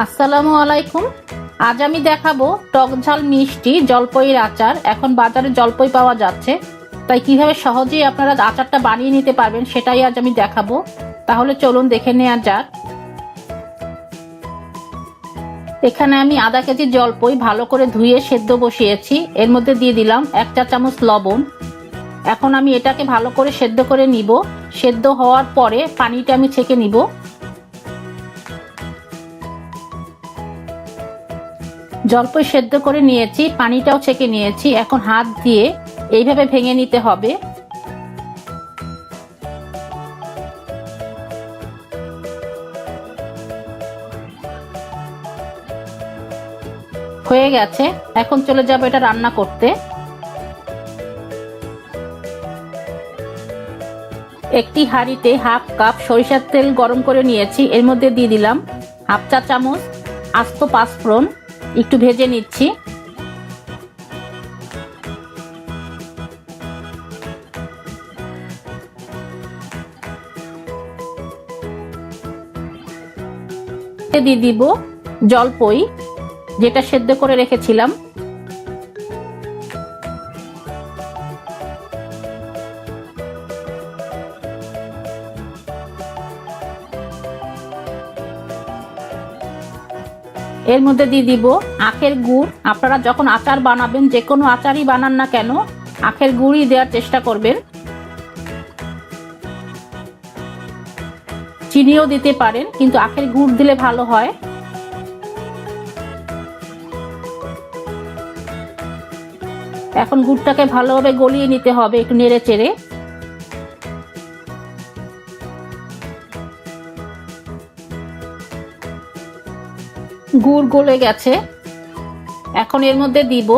আসসালামু আলাইকুম। আজ আমি দেখাবো টক ঝাল মিষ্টি জলপাইয়ের আচার। এখন বাজারে জলপাই পাওয়া যাচ্ছে, তাই কিভাবে সহজেই আপনারা আচারটা বানিয়ে নিতে পারবেন সেটাই আজ আমি দেখাবো। তাহলে চলুন দেখে নেওয়া যাক। এখানে আমি আধা কেজি জলপাই ভালো করে ধুয়ে সেদ্ধ বসিয়েছি। এর মধ্যে দিয়ে দিলাম 1 চা চামচ লবণ। এখন আমি এটাকে ভালো করে সেদ্ধ করে নিব। সেদ্ধ হওয়ার পরে পানিটা আমি ছেঁকে নিব। জলপাই সেদ্ধ করে নিয়েছি, পানিটাও ছেঁকে নিয়েছি। এখন হাত দিয়ে এইভাবে ভেঙে নিতে হবে। হয়ে গেছে। এখন চলে যাব এটা রান্না করতে। একটি হাঁড়িতে হাফ কাপ সরিষার তেল গরম করে নিয়েছি। এর মধ্যে দিয়ে দিলাম 1/2 চা চামচ আস্ত পাঁচফোড়ন। একটু ভেজে নিচ্ছি। দিয়ে দিব জলপাই যেটা সেদ্ধ করে রেখেছিলাম। এর মধ্যে দিয়ে দিব আখের গুড়। আপনারা যখন আচার বানাবেন, যে কোনো আচারই বানান না কেন, আখের গুড়ই দেওয়ার চেষ্টা করবেন। চিনিও দিতে পারেন, কিন্তু আখের গুড় দিলে ভালো হয়। এখন গুড়টাকে ভালোভাবে গলিয়ে নিতে হবে, একটু নেড়ে চেড়ে। গুড় গলে গেছে। এখন এর মধ্যে দিব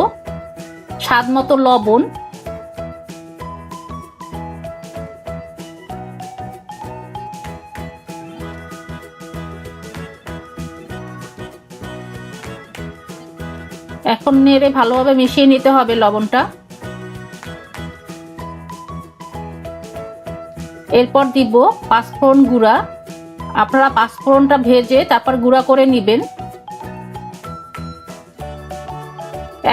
স্বাদ মতো লবণ। এখন নেড়ে ভালোভাবে মিশিয়ে নিতে হবে লবণটা। এরপর দিব পাঁচফোড়ন গুঁড়া। আপনারা পাঁচফোড়নটা ভেজে তারপর গুঁড়া করে নেবেন।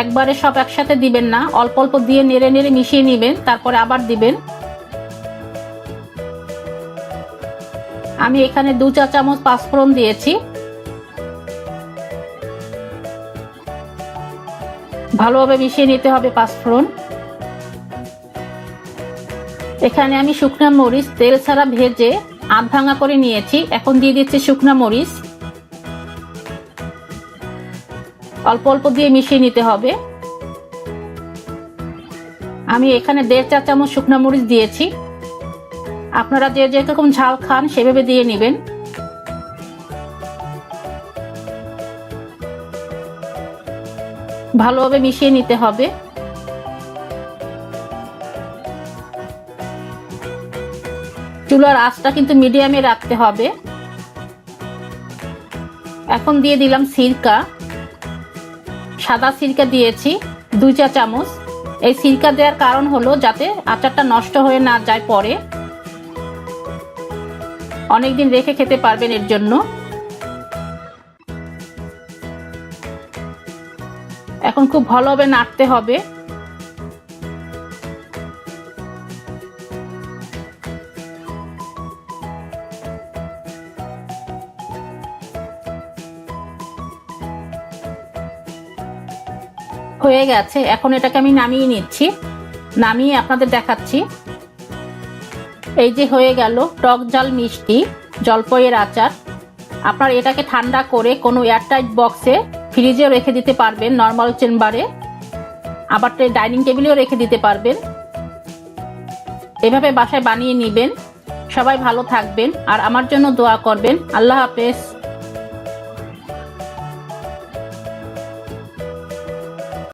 একবারে সব একসাথে দিবেন না, অল্প অল্প দিয়ে নেড়ে নেড়ে মিশিয়ে নেবেন, তারপরে আবার দিবেন। আমি এখানে 2 চা চামচ পাঁচফোড়ন দিয়েছি। ভালোভাবে মিশিয়ে নিতে হবে পাঁচফোড়ন। এখানে আমি শুকনা মরিচ তেল ছাড়া ভেজে আধ ভাঙা করে নিয়েছি। এখন দিয়ে দিচ্ছি শুকনা মরিচ। অল্প অল্প দিয়ে মিশিয়ে নিতে হবে। আমি এখানে 1.5 চা চামচ শুকনা মরিচ দিয়েছি। আপনারা যে যেরকম ঝাল খান সেভাবে দিয়ে নেবেন। ভালোভাবে মিশিয়ে নিতে হবে। চুলার আঁচটা কিন্তু মিডিয়ামে রাখতে হবে। এখন দিয়ে দিলাম সিরকা। সাদা সিরকা দিয়েছি 2 চা চামচ। এই সিরকা দেওয়ার কারণ হলো যাতে আচারটা নষ্ট হয়ে না যায়, পরে অনেকদিন রেখে খেতে পারবেন এর জন্য। এখন খুব ভালোভাবে নাড়তে হবে। হয়ে গেছে। এখন এটাকে আমি নামিয়ে নিচ্ছি। নামিয়ে আপনাদের দেখাচ্ছি। এই যে হয়ে গেল টক ঝাল মিষ্টি জলপাইয়ের আচার। আপনার এটাকে ঠান্ডা করে কোনো এয়ারটাইট বক্সে ফ্রিজেও রেখে দিতে পারবেন, নর্মাল চেম্বারে, আবার ডাইনিং টেবিলেও রেখে দিতে পারবেন। এভাবে বাসায় বানিয়ে নেবেন। সবাই ভালো থাকবেন আর আমার জন্য দোয়া করবেন। আল্লাহ হাফেজ।